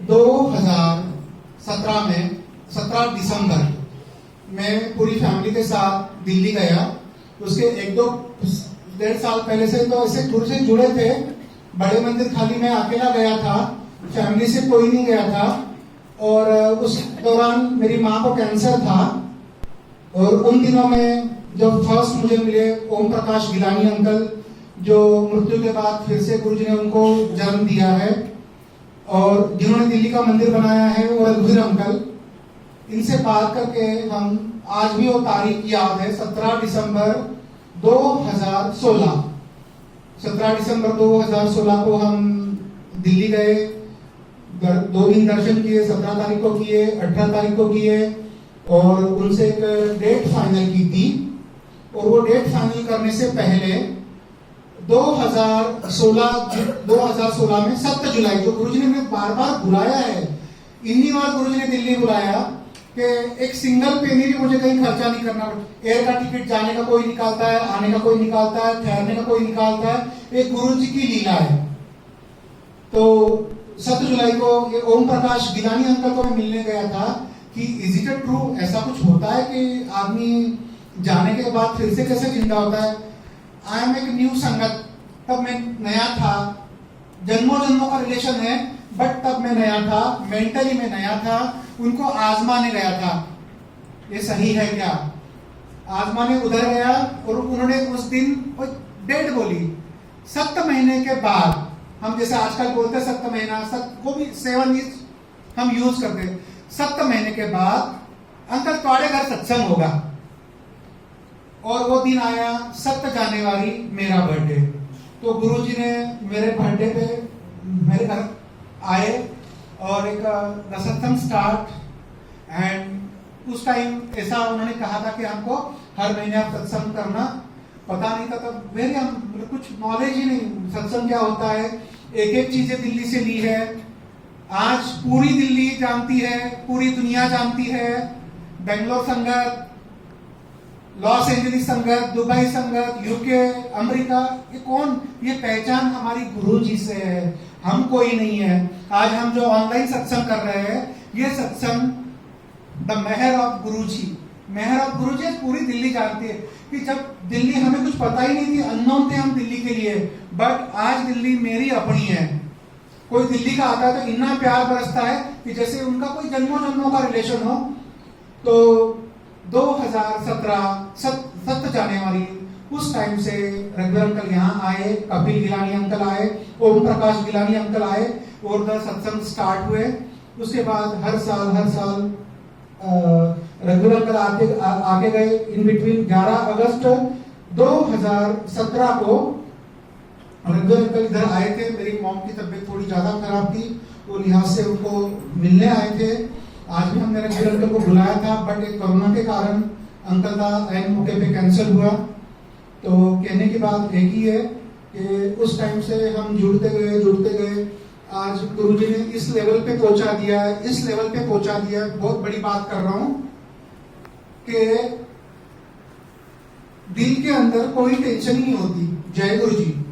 2017 में 17 दिसंबर मैं पूरी फैमिली के साथ दिल्ली गया। उसके 1-2 साल पहले से तो ऐसे दूर से जुड़े थे। बड़े मंदिर खाली मैं अकेला गया था, फैमिली से कोई नहीं गया था। और उस दौरान मेरी माँ को कैंसर था और उन दिनों में जब फर्स्ट मुझे मिले ओम प्रकाश गिलानी अंकल, जो मृत्यु के बाद फिर से गुरुजी ने उनको जन्म दिया है और जिन्होंने दिल्ली का मंदिर बनाया है, वो रघुवीर अंकल। इनसे बात करके हम आज भी वो तारीख याद है, 17 दिसंबर 2016। 17 दिसंबर 2016 को हम दिल्ली गए, 2 दिन दर्शन किए, 17 तारीख को किए, 18 तारीख को किए और उनसे एक डेट फाइनल की थी। और वो डेट फाइनल करने से पहले 2016 में 7 जुलाई, जो गुरुजी ने बार बार बुलाया है, इन्हीं बार गुरुजी ने दिल्ली बुलाया कि एक सिंगल पेनी भी मुझे कहीं खर्चा नहीं करना पड़ता। एयर का टिकट जाने का कोई निकालता है, आने का कोई निकालता है, ठहरने का कोई निकालता है, एक गुरुजी की लीला है। तो 7 जुलाई को ये ओम प्रकाश गिलानी अंकल को मैं मिलने गया था कि इज इट ट्रू, ऐसा कुछ होता है कि आदमी जाने के बाद फिर से कैसे जिंदा होता है। आई एम एक न्यू संगत, तब मैं नया था, जन्मों जन्मों का रिलेशन है, बट तब मैं नया था, मेंटली मैं नया था, उनको आजमाने गया था ये सही है क्या। आजमाने उधर गया और उन्होंने उस दिन डेट बोली 7 महीने के बाद। हम जैसे आजकल बोलते हैं 7 महीना, को भी 7 हम यूज करते। 7 महीने के बाद अंकल तुम्हारे घर सत्संग होगा। और वो दिन आया 7 जनवरी, मेरा बर्थडे। तो गुरुजी ने मेरे बर्थडे पे मेरे घर आए और एक सत्संग स्टार्ट। एंड उस टाइम ऐसा उन्होंने कहा था कि हमको हर महीने आप सत्संग करना। पता नहीं था तब, मेरे हम कुछ नॉलेज ही नहीं सत्संग क्या होता है। एक एक चीजें दिल्ली से ली है, आज पूरी दिल्ली जानती है, पूरी दुनिया जानती है। बेंगलोर संगत, लॉस एंजलिस संगत, दुबई संगत, यूके, अमेरिका, ये कौन, ये पहचान हमारी गुरुजी से है, हम कोई नहीं है। आज हम जो ऑनलाइन सत्संग कर रहे हैं, ये सत्संग the mehar of Guruji, mehar of Guruji पूरी दिल्ली जानती है। कि जब दिल्ली हमें कुछ पता ही नहीं थी, अननोन थे हम दिल्ली के लिए, बट आज दिल्ली मेरी अपनी है। कोई दिल्ली का आता है तो इतना प्यार बरसता है कि जैसे उनका कोई जन्मों जन्मों का रिलेशन हो। तो 2017 7 जनवरी उस टाइम से रघुवीर अंकल यहाँ आए, कपिल गिलानी अंकल आए, ओम प्रकाश गिलानी अंकल आए और सत्संग स्टार्ट हुए। उसके बाद हर साल रघुवीर अंकल आगे गए। इन बिटवीन 11 अगस्त 2017 को रघुवीर अंकल इधर आए थे। मेरी मॉम की तबीयत थोड़ी ज्यादा खराब थी, वो लिहाज से उनको मिलने आए थे। आज भी हमने रघुवीर अंकल को बुलाया था, बट एक कोरोना के कारण अंकल का ऐन मौके पे कैंसिल हुआ। तो कहने की बात एक ही है कि उस टाइम से हम जुड़ते गए। आज गुरुजी ने इस लेवल पे पहुंचा दिया है, इस लेवल पे पहुंचा दिया है। बहुत बड़ी बात कर रहा हूं कि दिल के अंदर कोई टेंशन नहीं होती। जय गुरुजी,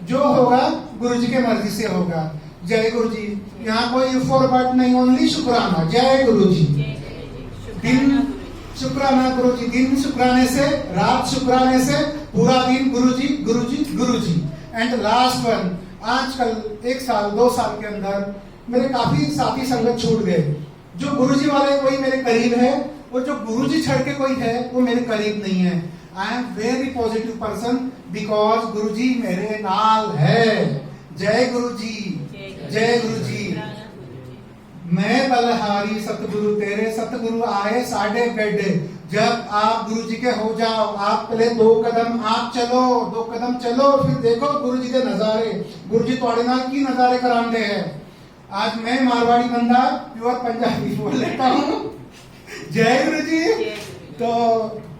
जो होगा गुरुजी के मर्जी से होगा। जय गुरुजी, यहाँ कोई फॉरवर्ड नहीं, ओनली शुक्राना। जय गुरुजी। दिन शुक्राना गुरुजी, दिन शुक्राने से, रात शुक्राने से, पूरा दिन गुरुजी गुरुजी गुरुजी। एंड लास्ट वन, आजकल 1 साल 2 साल के अंदर मेरे काफी साथी संगत छूट गए। जो गुरुजी वाले कोई मेरे करीब है, और जो गुरुजी छड़ के कोई है वो मेरे करीब नहीं है। I am very positive person because Guruji मेरे नाल है। जय गुरुजी, जय गुरुजी। मैं बलहारी सतगुरु तेरे, सतगुरु आए साढ़े बेड। जब आप गुरुजी के हो जाओ, आप पहले 2 कदम आप चलो, 2 कदम चलो, फिर देखो गुरुजी के नजारे। गुरुजी तोड़े नाल की नजारे करांदे हैं। आज मैं मारवाड़ी बंदा प्योर पंजाबी बोल लेता हूँ। जय गुरुजी। तो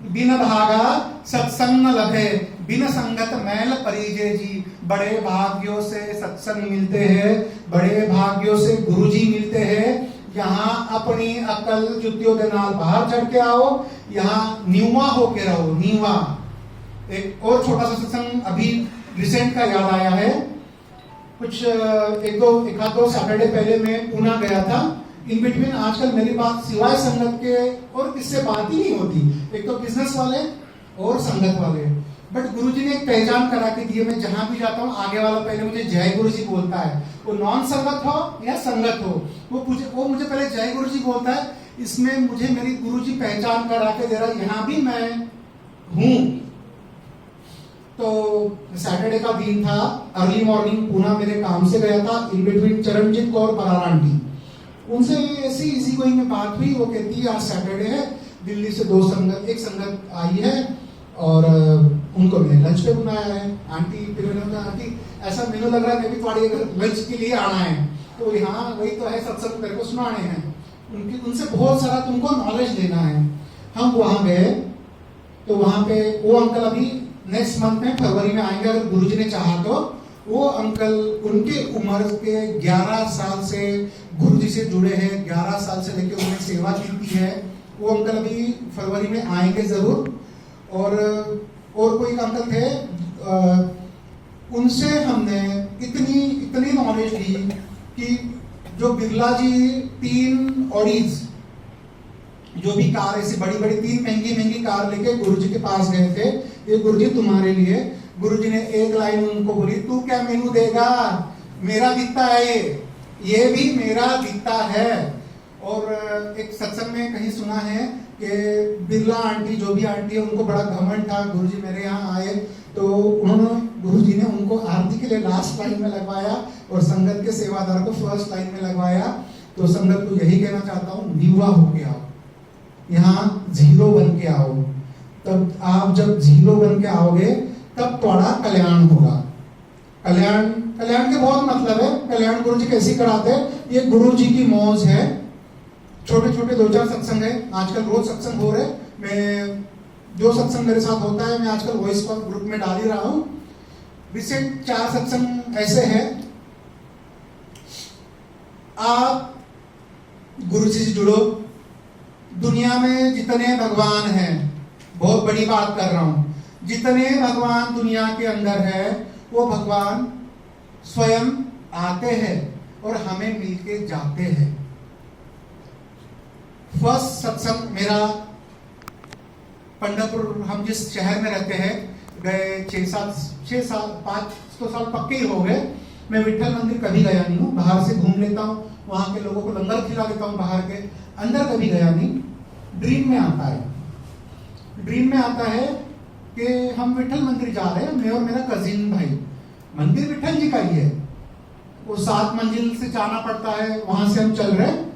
बिन भागा सत्संग न लभे, बिन संगत मैल परिजे जी। बड़े भाग्यों से सत्संग मिलते हैं, बड़े भाग्यों से गुरुजी मिलते हैं। यहाँ अपनी अकल जुतियों के नाल बाहर चढ़ के आओ, यहाँ नीवा होके रहो, नीवा। एक और छोटा सा सत्संग अभी रिसेंट का याद आया है। कुछ एक आध दो सैटरडे पहले मैं पूना गया था। इन बिटवीन आजकल मेरी बात सिवाय संगत के और किससे बात ही नहीं होती, एक तो बिजनेस वाले और संगत वाले। बट गुरुजी ने एक पहचान करा के दी है, मैं जहां भी जाता हूँ आगे वाला पहले मुझे जय गुरु जी बोलता है, वो नॉन संगत हो या संगत हो, वो मुझे पहले जय गुरु जी बोलता है। इसमें मुझे मेरी गुरु जी पहचान करा के दे रहा, यहाँ भी मैं हूं। तो सैटरडे का दिन था, अर्ली मॉर्निंग पूना मेरे काम से गया था। In between Charanjit Kaur Brar aunty, उनसे ऐसी इजी गोइंग में बात हुई। वो कहती है आज सैटरडे है, दिल्ली से एक संगत आई है और उनको मैंने लंच पे बुलाया है। आंटी फिर मैंने कहा आंटी ऐसा मेनू लग रहा है मैं भी तुम्हारे लंच के लिए आना है। तो हाँ वही तो है, सत्संग तेरे को सुनाने हैं, उनसे बहुत सारा तुमको नॉलेज लेना है। हम वहां गए तो वहां पे वो अंकल अभी नेक्स्ट मंथ में फरवरी में आएंगे, अगर गुरुजी ने चाहा तो। वो अंकल उनके उम्र के 11 साल से गुरुजी से जुड़े हैं, 11 साल से लेकर उन्होंने सेवा की है। वो अंकल अभी फरवरी में आएंगे जरूर। और कोई अंकल थे, उनसे हमने इतनी नॉलेज ली कि जो बिरला जी 3 ऑडीज जो भी कार ऐसी बड़ी बड़ी 3 महंगी कार लेके गुरुजी के पास गए थे, ये गुरुजी तुम्हारे लिए। गुरुजी ने एक लाइन उनको बोली, तू क्या मेनू देगा, मेरा दिखता है, ये भी मेरा दिखता है। और एक सत्संग में कहीं सुना है कि बिरला आंटी जो भी आंटी है उनको बड़ा घमंड था, गुरुजी मेरे यहाँ आए तो उन्होंने गुरुजी ने उनको आरती के लिए लास्ट लाइन में लगवाया और संगत के सेवादार को फर्स्ट लाइन में लगवाया। तो संगत को यही कहना चाहता हूँ, निवा होके आओ, यहाँ 0 बन के आओ। तब आप जब 0 बन के आओगे तब थोड़ा कल्याण होगा। कल्याण के बहुत मतलब है। कल्याण गुरुजी कैसे कराते हैं, ये गुरुजी की मौज है। छोटे छोटे 2-4 सत्संग है, आजकल रोज सत्संग हो रहे। मैं जो सत्संग मेरे साथ होता है मैं आजकल वॉइस कॉल ग्रुप में डाल ही रहा हूँ। रिसेंट 4 सत्संग ऐसे हैं, आप गुरुजी से जुड़ो। दुनिया में जितने भगवान हैं, बहुत बड़ी बात कर रहा हूं, जितने भगवान दुनिया के अंदर है वो भगवान स्वयं आते हैं और हमें मिलके जाते हैं। फर्स्ट सत्संग मेरा पंढरपुर, हम जिस शहर में रहते हैं, गए 6 साल 5 साल पक्के ही हो गए। मैं विठल मंदिर कभी गया नहीं हूँ, बाहर से घूम लेता हूँ, वहां के लोगों को लंगर खिला देता हूँ बाहर के, अंदर कभी गया नहीं। ड्रीम में आता है कि हम विठल मंदिर जा रहे हैं, मैं और मेरा कजिन भाई। मंदिर विठल जी का ही है, वो 7 मंजिल से जाना पड़ता है, वहां से हम चल रहे हैं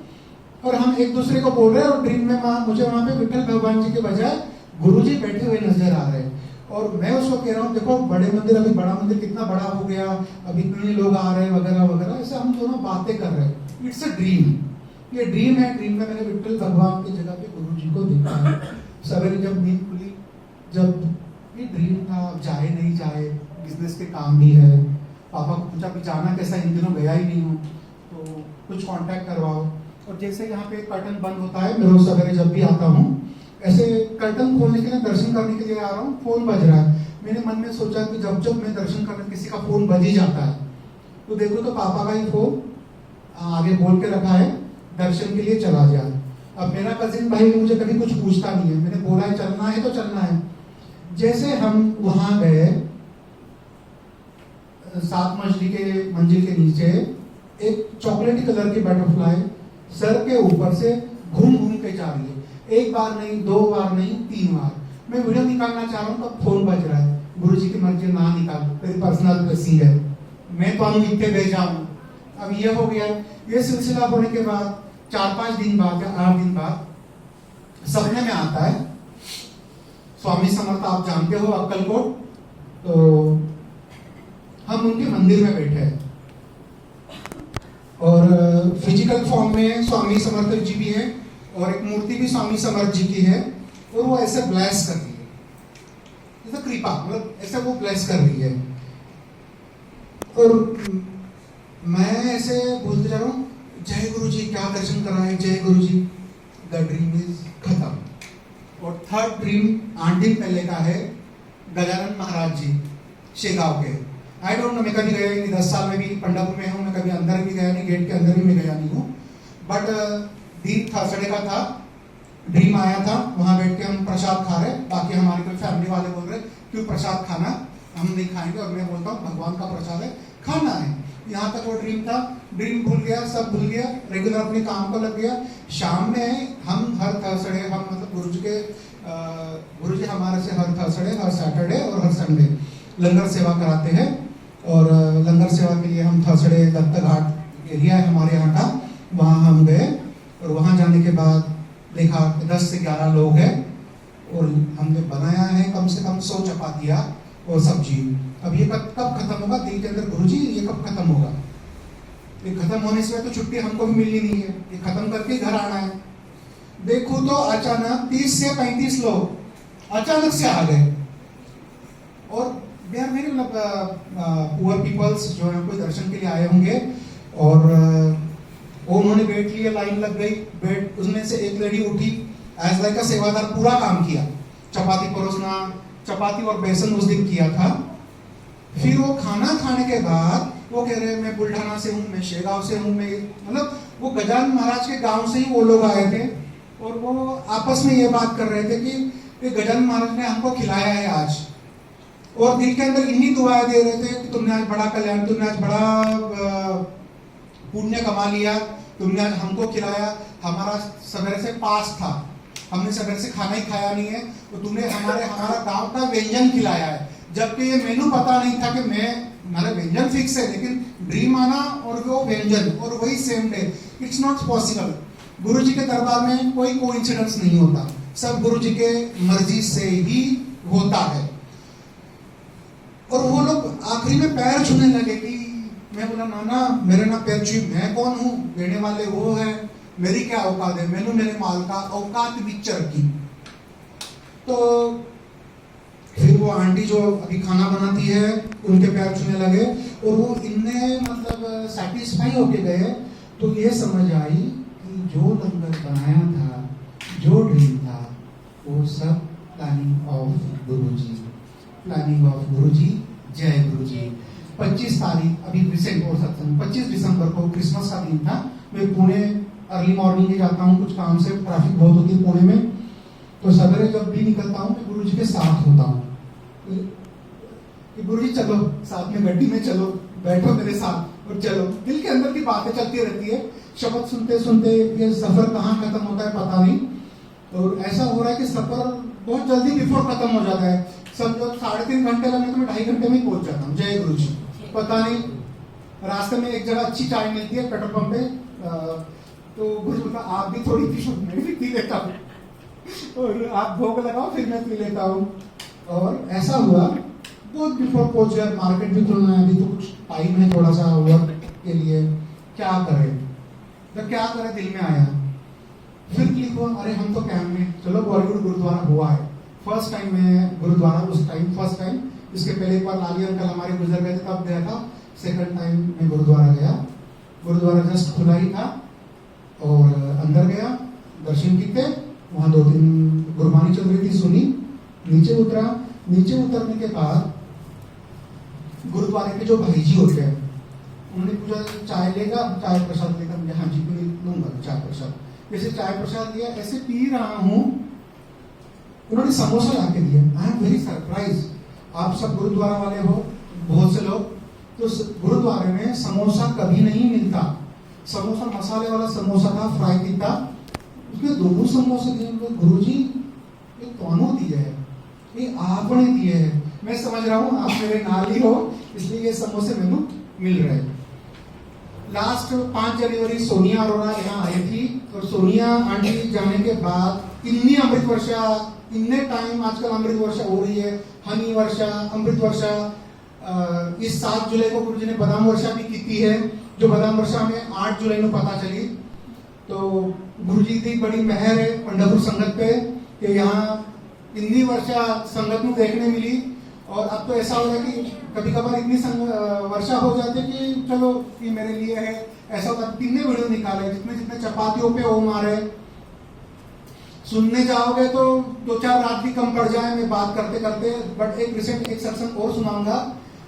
और हम एक दूसरे को बोल रहे हैं। और ड्रीम में मुझे वहां पे विठल भगवान जी के बजाय गुरुजी बैठे हुए नजर आ रहे हैं। और मैं उसको कह रहा हूँ, देखो बड़े मंदिर, अभी बड़ा मंदिर कितना बड़ा हो गया, अभी इतने लोग आ रहे हैं वगैरह वगैरह। ऐसे हम दोनों बातें कर रहे हैं। इट्स अ ड्रीम, ये ड्रीम है। ड्रीम में मैंने विठल भगवान की जगह पे गुरुजी को देखा है। सवेरे जब नींद खुली, जब ये ड्रीम था, अब जाए नहीं जाए, बिजनेस के काम भी है। पापा को पूछा भी जाना कैसा, इन दिनों गया ही नहीं हूँ, तो कुछ कांटेक्ट करवाओ। और जैसे यहाँ पे कर्टन बंद होता है, मैं रोज सवेरे जब भी आता हूँ ऐसे कर्टन खोलने के लिए, दर्शन करने के लिए आ रहा हूँ, फोन बज रहा है। मैंने मन में सोचा कि जब मैं दर्शन करने किसी का फोन बज ही जाता है, तो देखो तो पापा का ही फोन आगे बोल के रखा है, दर्शन के लिए चला जा। अब मेरा कजिन भाई मुझे कभी कुछ पूछता नहीं है, मैंने बोला है चलना है तो चलना है। जैसे हम वहां गए, 7 मंजिल के नीचे एक चॉकलेटी कलर की बटरफ्लाई सर के ऊपर से घूम के जा रही है। 1 बार नहीं, 2 बार नहीं, 3 बार। मैं वीडियो निकालना चाह रहा हूँ, तब फोन बज रहा है, गुरुजी की मर्जी, ना निकाल, तेरी पर्सनल प्रेसिंग है, मैं तो लिखते भेजा हूँ। अब ये हो गया। ये सिलसिला होने के बाद 4-5 दिन बाद या 8 दिन बाद सपने में आता है स्वामी समर्थ, आप जानते हो अक्कलकोट, तो हम उनके मंदिर में बैठे हैं और फिजिकल फॉर्म में स्वामी समर्थ जी भी है और एक मूर्ति भी स्वामी समर्थ जी की है। और वो ऐसे ब्लेस कर रही है, जैसे कृपा, मतलब ऐसे वो ब्लेस कर रही है। और मैं ऐसे बोलते जा रहा हूँ, जय गुरु जी, क्या दर्शन कराए, जय गुरु जी। द ड्रीम इज खत्म। और 3rd ड्रीम 8 दिन पहले का है, गजानन महाराज जी शेगांव के। आई डोंट नो, मैं कभी गया ही नहीं, 10 साल में भी पंडापुर में हूँ, मैं कभी अंदर भी गया नहीं, गेट के अंदर भी मैं गया नहीं हूँ। बट दिन थर्सडे का था, ड्रीम आया था, वहां बैठ के हम प्रसाद खा रहे, बाकी हमारे कोई फैमिली वाले बोल रहे क्यों प्रसाद खाना, हम नहीं खाएंगे, और मैं बोलता हूँ भगवान का प्रसाद है, खाना है। यहाँ तक वो ड्रीम था, ड्रीम भूल गया, सब भूल गया, रेगुलर अपने काम को लग गया। शाम में हम हर थर्सडे, हम मतलब गुरुजी हमारे से हर थर्सडे, हर सैटरडे और हर संडे लंगर सेवा कराते हैं। और लंगर सेवा के लिए हम थर्सडे दत्त घाट एरिया है हमारे यहाँ का, वहाँ हम गए, और वहाँ जाने के बाद देखा 10 से 11 लोग हैं, और हमने बनाया है कम से कम 100 चपातियाँ और सब्जी। अब ये कब खत्म होगा दिल के अंदर, गुरुजी ये कब खत्म होगा? ये खत्म होने से तो छुट्टी हमको भी मिलनी नहीं है, ये खत्म करके घर आना है। देखो तो अचानक 30 से 35 लोग अचानक से आ गए, और they are very poor peoples जो है कोई दर्शन के लिए आए होंगे, और उन्होंने बैठ लिया, लाइन लग गई, बैठ उसमें से एक लेडी उठी, एज लाइक का सेवादार पूरा काम किया, चपाती परोसना, चपाती और बेसन उस दिन किया था। फिर वो खाना खाने के बाद वो कह रहे मैं बुल्ढाना से हूँ, मैं शेगांव से हूँ, मैं मतलब वो गजानन महाराज के गांव से ही वो लोग आए थे, और वो आपस में ये बात कर रहे थे कि गजानन महाराज ने हमको खिलाया है आज, और दिल के अंदर इन्हीं दुआएं दे रहे थे कि तुमने आज बड़ा कल्याण, तुमने आज बड़ा पुण्य कमा लिया, तुमने आज हमको खिलाया, हमारा सवेरे से पास था, हमने सवेरे से खाना ही खाया नहीं है, तो तुमने हमारा गांव का व्यंजन खिलाया है। जबकि ये मेनू पता नहीं था कि हमारा व्यंजन फिक्स है, लेकिन ड्रीम आना और वो व्यंजन और वही same day, it's not possible. Guruji के दरबार में कोई कोइंसिडेंस नहीं होता, सब गुरुजी के मर्जी से ही होता है। और वो लोग आखिरी में पैर छूने लगे कि मैं बोला नाना मेरे ना पैर छू, मैं कौन हूँ, देने वाले वो है, मेरी क्या औकात है, मैंने मेरे माल का औकात विचर की। तो फिर वो आंटी जो अभी खाना बनाती है उनके पैर छूने लगे, और वो इनने मतलब सेटिस्फाई होके गए, तो ये समझ आई कि जो लंगर बनाया था, जो ड्रीम था, वो सब planning of Guruji, planning of Guruji. जय गुरुजी। 25 तारीख अभी रिसेंट और सत्संग 25 दिसंबर को क्रिसमस का दिन था। मैं पुणे अर्ली मॉर्निंग ही जाता हूँ, कुछ काम से, ट्रैफिक बहुत होती है पुणे में, तो सवेरे जब भी निकलता हूँ मैं गुरुजी के साथ होता हूँ कि गुरुजी चलो साथ में, गड्डी में चलो, बैठो मेरे साथ और चलो। दिल के अंदर की बातें चलती रहती है, शब्द सुनते सुनते ये सफर कहाँ खत्म होता है पता नहीं। तो ऐसा हो रहा है कि सफर बहुत जल्दी बिफोर खत्म हो जाता है, सब जब 3.5 घंटे लगे तो मैं 2.5 घंटे में पहुंच जाता हूँ। जय गुरुजी। पता नहीं, रास्ते में एक जगह अच्छी चाय मिलती है पेट्रोल पंप पे, तो गुरुजी बोलता आप भी थोड़ी पियो, मैं भी पी लेता हूँ, और आप भोग लगाओ फिर मैं पी लेता हूँ। और ऐसा हुआ बहुत बिफोर पहुंच गया, मार्केट भी खुलना है, अभी तो कुछ टाइम है थोड़ा सा वर्क के लिए, क्या करें, जब क्या करें दिल में आया। फिर क्लिक हुआ, अरे हम तो कैंप में, चलो बॉलीवुड गुरुद्वारा हुआ है, फर्स्ट टाइम मैं गुरुद्वारा, उस टाइम फर्स्ट टाइम, इसके पहले एक बार लाली अंकल हमारे गुजर गए थे तब गया था, सेकंड टाइम मैं गुरुद्वारा गया। गुरुद्वारा जस्ट खुला ही था, और अंदर गया, दर्शन किए, वहाँ 2-3 गुरबानी चल रही थी, सुनी, नीचे उतरा। नीचे उतरने के बाद गुरुद्वारे के जो भाई जी होते हैं उन्होंने पूछा चाय लेगा, चाय प्रसाद लेगा, मुझे हाँ जी लूंगा चाय प्रसाद। जैसे चाय प्रसाद लिया, ऐसे पी रहा हूँ, उन्होंने समोसा ला के दिया। आई एम वेरी सरप्राइज। आप सब गुरुद्वारा वाले हो, बहुत से लोग, तो गुरुद्वारे में समोसा कभी नहीं मिलता। समोसा मसाले वाला समोसा था, फ्राई किया, उसमें 2 समोसे दिए। गुरुजी ये कौन दिए है, ये आपने दिए है। मैं समझ रहा हूँ आप मेरे नाल ही हो, इसलिए ये समोसे मेनू मिल रहे हैं। लास्ट 5 जनवरी सोनिया अरोड़ा यहाँ आई थी, और सोनिया आंटी जाने के बाद इतनी अमृत वर्षा, इतने टाइम आजकल अमृत वर्षा हो रही है, हनी वर्षा, अमृत वर्षा। इस 7 जुलाई को गुरुजी ने बादाम वर्षा भी की है, जो बादाम वर्षा हमें 8 जुलाई को पता चली। तो गुरुजी की बड़ी मेहर है पंडापुर संगत पे कि यहाँ इतनी वर्षा संगत में देखने मिली। और अब तो ऐसा हो रहा है कि कभी कभार इतनी वर्षा हो जाती है कि चलो ये मेरे लिए है, ऐसा होता है। कितने वीडियो निकाले, जितने चपातियों पे ओ मारे, सुनने जाओगे तो 2-4 रात भी कम पड़ जाए मैं बात करते करते। बट एक रिसेंट एक सत्संग और सुनाऊंगा,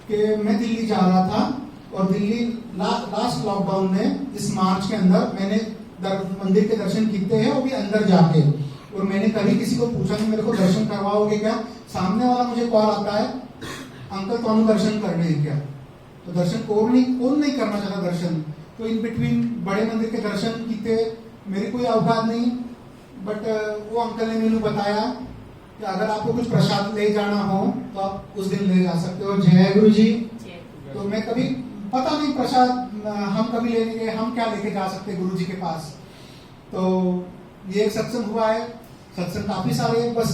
कि मैं दिल्ली जा रहा था और दिल्ली लास्ट लॉकडाउन में इस मार्च के अंदर मैंने मंदिर के दर्शन किए हैं, वो भी अंदर जाके। और मैंने कभी किसी को पूछा नहीं मेरे को दर्शन करवाओगे क्या, सामने वाला मुझे कॉल आता है अंकल तो दर्शन करने हैं क्या। तो दर्शन कौन नहीं करना चाहता दर्शन। तो इन बिटवीन बड़े मंदिर के दर्शन किए, मेरी कोई औकात नहीं, बट वो अंकल ने मैंने बताया कि अगर आपको कुछ प्रसाद ले जाना हो तो आप उस दिन ले जा सकते हो। जय गुरु जी। तो मैं कभी पता नहीं प्रसाद हम कभी लेने गए, हम क्या लेके जा सकते गुरु जी के पास। तो ये एक सत्संग हुआ है, सत्संग काफी सारे हैं, बस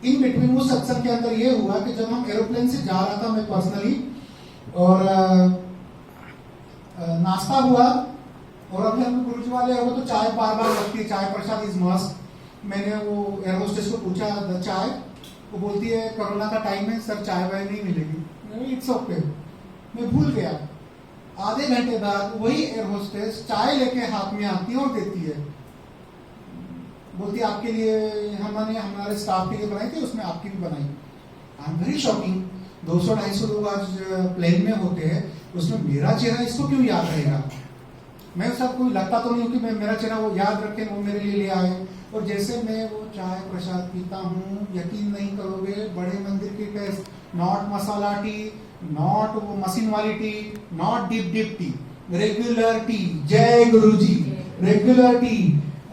इन बिटवीन उस सत्संग के अंदर ये हुआ कि जब हम एरोप्लेन से जा रहा था मैं पर्सनली, और नाश्ता हुआ, और अभी हम गुरु जी वाले हो तो चाय बार बार लगती है, चाय प्रसाद इज मस्ट। मैंने वो एयर होस्टेस को पूछा चाय, वो बोलती है कोरोना का टाइम है सर चाय वाय नहीं मिलेगी। इट्स ओके, मैं भूल गया। आधे घंटे बाद वही एयर होस्टेस चाय लेके हाथ में आती है और देती है, बोलती है आपके लिए हमने हमारे स्टाफ के लिए बनाई थी, उसमें आपकी भी बनाई। आई एम वेरी शॉकिंग। 200-250 लोग आज प्लेन में होते हैं, उसमें मेरा चेहरा इसको क्यों याद रहेगा। मैं सबको लगता तो नहीं हूँ कि मैं मेरा चेहरा वो याद रखे, वो मेरे लिए ले आए। और जैसे मैं वो चाय प्रसाद पीता हूँ, यकीन नहीं करोगे, बड़े मंदिर की taste, not masala tea, not वो मशीन वाली tea, not dip tea, regular tea. जय गुरु जी। Regular T.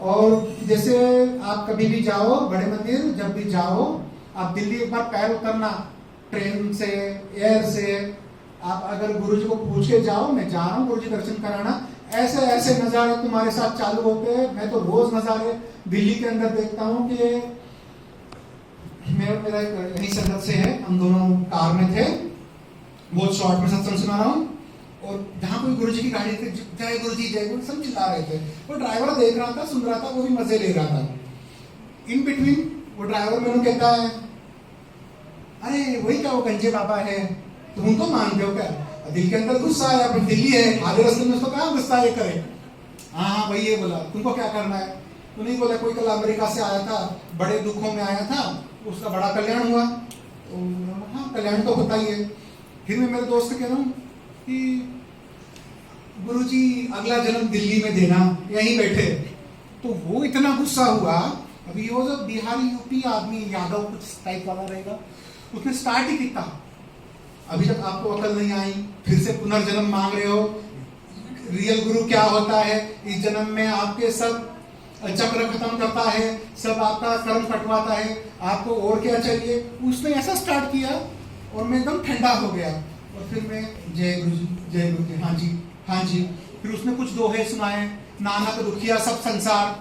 और जैसे आप कभी भी जाओ बड़े मंदिर, जब भी जाओ आप दिल्ली एक बार पैर उतरना, ट्रेन से एयर से, आप अगर गुरुजी को पूछ के जाओ मैं जा रहा हूँ गुरुजी दर्शन कराना, ऐसे ऐसे नजारे तुम्हारे साथ चालू होते हैं। मैं तो रोज नजारे दिल्ली के अंदर देखता हूँ कि मेरा यही संगत से है, हम दोनों कार में थे, बहुत शॉर्ट में सत्संग सुना रहा हूँ, और जहां कोई गुरुजी की गाड़ी थी जय गुरु जी जय गुरु सब चिल्ला रहे थे। वो ड्राइवर देख रहा था, सुन रहा था, वो भी मजे ले रहा था। इन बिटवीन वो ड्राइवर मेरे कहता है अरे वही क्या वो गंजे बाबा है, तुम उनको मानते हो क्या। दिल के अंदर गुस्सा है, अब दिल्ली है, आधे रास्ते में उसको कहा गुस्सा ये करे। हाँ भाई ये बोला तुमको क्या करना है। तो नहीं बोला कोई कल अमेरिका से आया था, बड़े दुखों में आया था, उसका बड़ा कल्याण हुआ। तो हाँ कल्याण तो होता ही है। फिर मैं मेरे दोस्त से कह रहा हूँ कि गुरुजी अगला जन्म दिल्ली में देना, यहीं बैठे। तो वो इतना गुस्सा हुआ, अभी वो जो बिहारी यूपी आदमी यादव कुछ टाइप वाला रहेगा, उसने स्टार्ट ही किया, अभी तक आपको अकल नहीं आई, फिर से पुनर्जन्म मांग रहे हो, रियल गुरु क्या होता है, इस जन्म में आपके सब चक्र खत्म करता है, सब आपका कर्म कटवाता है, आपको और क्या चाहिए। उसने ऐसा स्टार्ट किया और मैं एकदम ठंडा हो गया। और फिर मैं जय गुरु जी जय गुरु जी, हाँ जी हाँ जी। फिर उसने कुछ दोहे सुनाए, नानक दुखिया सब संसार।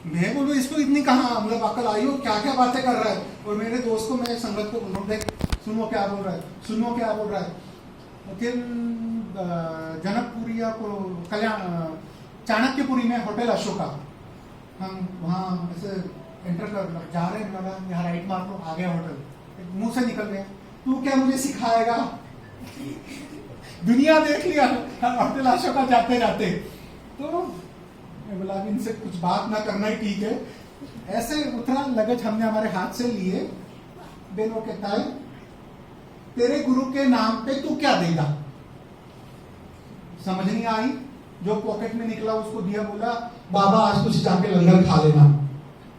मैं बोलूँ इसको इतनी कहाँ मतलब अकल आई हो, क्या क्या बातें कर रहा है। और मेरे दोस्त को मैं संगत को बोल रहा हूँ देख सुनो क्या बोल रहा है, सुनो क्या बोल रहा है। फिर जनकपुरिया को कल्याण चाणक्यपुरी में होटल अशोका, हम वहाँ ऐसे एंटर कर जा रहे हैं, लगा यहाँ राइट मार लो, आ गया होटल, मुंह से निकल गया तू क्या मुझे सिखाएगा, दुनिया देख लिया होटल अशोका जाते जाते। तो मैं बोला इनसे कुछ बात ना करना ही ठीक है। ऐसे उतरा लगेज हमने हमारे हाथ से लिए। देन वो कहता है तेरे गुरु के नाम पे तू क्या देगा। समझ नहीं आई, जो पॉकेट में निकला उसको दिया, बोला बाबा आज तुझे जाके लंगर खा लेना,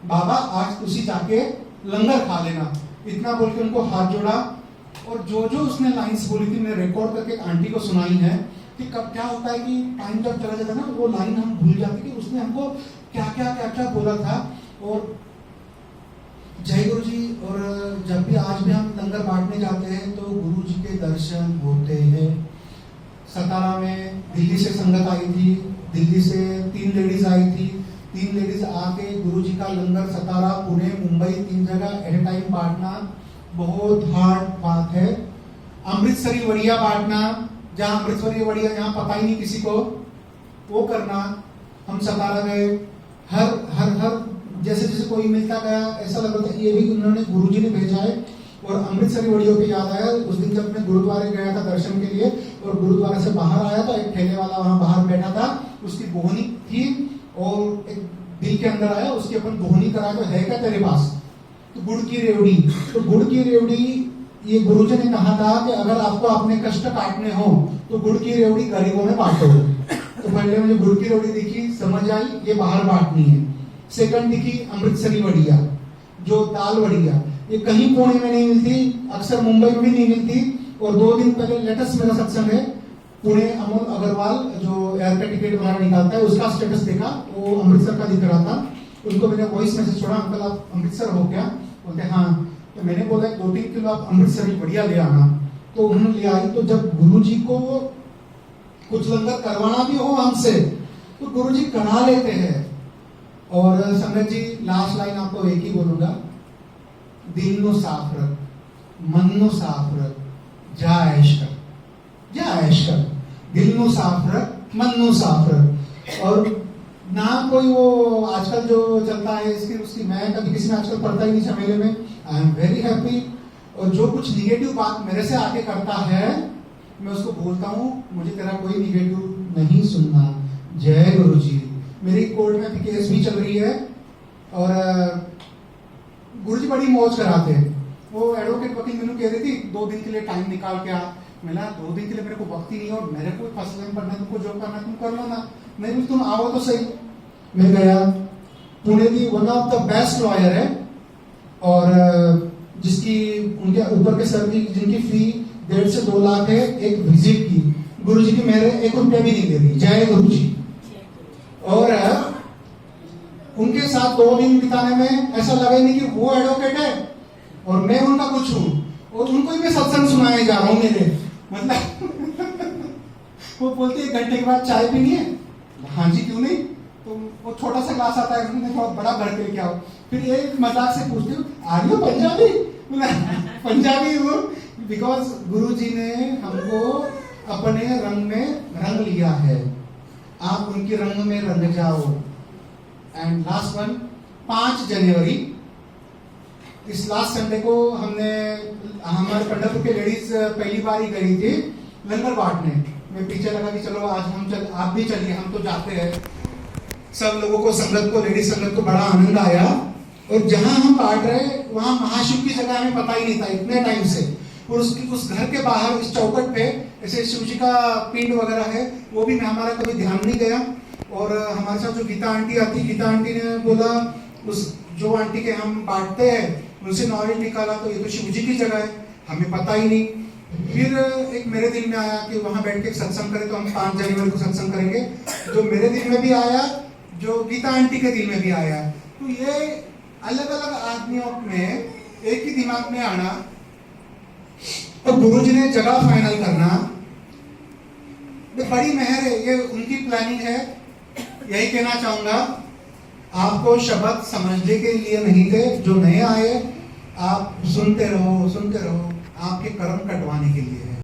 बाबा आज तुझे जाके लंगर खा लेना। इतना बोल के उनको हाथ जोड़ा। और जो जो उसने लाइंस बोली थी मैंने रिकॉर्ड करके आंटी को सुनाई है कि कब क्या होता है कि टाइम जब चला जाता है ना वो लाइन हम भूल जाते कि उसने हमको क्या क्या बोला था। और जय गुरु जी। और जब भी आज भी हम लंगर बांटने जाते हैं तो गुरु जी के दर्शन होते हैं। सतारा में दिल्ली से संगत आई थी, दिल्ली से 3 लेडीज आई थी, 3 लेडीज आके गुरु जी का लंगर सतारा पुणे मुंबई 3 जगह एट ए टाइम बांटना बहुत हार्ड बात है। अमृतसरी वड़िया बांटना, जहाँ अमृतसरी वड़िया जहाँ पता ही नहीं किसी को, वो करना। हम सतारा गए, हर हर हर जैसे जैसे कोई मिलता गया ऐसा लग रहा था ये भी उन्होंने गुरुजी ने भेजा है। और अमृतसरी वड़ियों पे याद आया उस दिन जब मैं गुरुद्वारे गया था दर्शन के लिए, और गुरुद्वारे से बाहर आया तो एक ठेले वाला वहां बाहर बैठा था, उसकी बोहनी थी और एक दिल के अंदर आया उसके अपन बोहनी कराया तो है क्या तेरे पास, तो गुड़ की रेवड़ी। तो गुड़ की रेवड़ी ये गुरुजी ने कहा था कि अगर आपको अपने कष्ट काटने हो तो गुड़ की रेवड़ी गरीबों में बांटो। तो पहले मुझे गुड़ की रेवड़ी दिखी, समझ आई ये बाहर बांटनी है। सेकंड दिखी अमृतसरी वड़िया, जो दाल वड़िया, ये कहीं पुणे में नहीं मिलती, अक्सर मुंबई में भी नहीं मिलती। और 2 दिन पहले लेटेस्ट मेरा सत्संग है, पुणे अमोल अग्रवाल जो एयर का टिकट वगैरह निकालता है, उसका स्टेटस देखा, वो अमृतसर का दिख रहा था। उनको मैंने वॉइस मैसेज छोड़ा, अंकल आप अमृतसर हो क्या? बोलते हाँ। तो मैंने बोला 2-3 किलो आप अमृतसरी बढ़िया ले आना। तो उन्होंने ले आई। तो जब गुरुजी को कुछ लंगर करवाना भी हो हमसे तो गुरुजी करा लेते हैं। और संगत जी, लास्ट लाइन आपको एक ही बोलूंगा, दिल नो साफ रख, मन नो साफ रख, जा ऐश कर, जा ऐश कर। दिल नो साफ रख, मन नो साफ रख। और ना कोई वो आजकल जो चलता है इसकी उसकी, मैं कभी किसी में आजकल पढ़ता ही नहीं झमेले में। आई एम वेरी हैप्पी। और जो कुछ निगेटिव बात मेरे से आके करता है मैं उसको बोलता हूँ, मुझे तेरा कोई निगेटिव नहीं सुनना। जय गुरु जी। मेरी कोर्ट में केस भी चल रही है और गुरुजी बड़ी मौज कराते हैं। वो एडवोकेट वकील मैंने कह रही थी 2 दिन के लिए टाइम निकाल के आ। मैंने 2 दिन के लिए मेरे को वक्त ही नहीं है और मेरे को फर्स्ट टाइम पढ़ना, तुमको जो करना तुम कर लो ना। नहीं तुम आओ तो सही। मैं गया, पुणे की one of the best lawyer है और जिसकी उनके ऊपर के सर की जिनकी फी 1.5 से 2 लाख है एक विजिट की। गुरुजी की मेरे 1 रुपया भी नहीं दे दी। जय गुरु जी। और उनके साथ 2 दिन बिताने में ऐसा लगा ही नहीं कि वो एडवोकेट है और मैं उनका कुछ हूं और उनको ही मैं सत्संग सुनाए जा रहा हूं मेरे, मतलब वो बोलते 1 घंटे के बाद चाय पीनी है। हाँ जी क्यों नहीं। तो वो छोटा सा ग्लास आता है, उसमें बहुत बड़ा भर के लेके आओ। फिर एक मजाक से पूछती हूँ आर यू पंजाबी? पंजाबी हूँ। बिकॉज गुरुजी ने हमको अपने रंग में रंग लिया है, आप उनके रंग में रंग जाओ। एंड लास्ट वन, 5 जनवरी, इस लास्ट संडे को हमने हमारे पंढरपुर के लेडीज पहली बार ही गई थी लंगर बांटने। मैं पीछे लगा कि चलो आज हम आप भी चलिए, हम तो जाते हैं। सब लोगों को, संगत को, लेडीज संगत को बड़ा आनंद आया। और जहां हम बांट रहे वहां महाशिव की जगह हमें पता ही नहीं था इतने टाइम से। और उस घर के बाहर इस चौकट पे ऐसे शिव जी का पिंड वगैरह है, वो भी हमारा कभी ध्यान नहीं गया। और हमारे साथ जो गीता आंटी आती, गीता आंटी ने बोला उस जो आंटी के हम बांटते हैं उनसे नॉलेज निकाला तो ये तो शिव जी की जगह है, हमें पता ही नहीं। फिर एक मेरे दिल में आया कि वहां बैठ के सत्संग करें, तो हम 5 जनवरी को सत्संग करेंगे। जो मेरे दिल में भी आया, जो गीता आंटी के दिल में भी आया। तो ये अलग अलग आदमियों में एक ही दिमाग में आना और गुरुजी ने जगह फाइनल करना, बड़ी मेहर है, ये उनकी प्लानिंग है। यही कहना चाहूंगा, आपको शब्द समझने के लिए नहीं थे, जो नए आए आप सुनते रहो, आपके कर्म कटवाने के लिए है।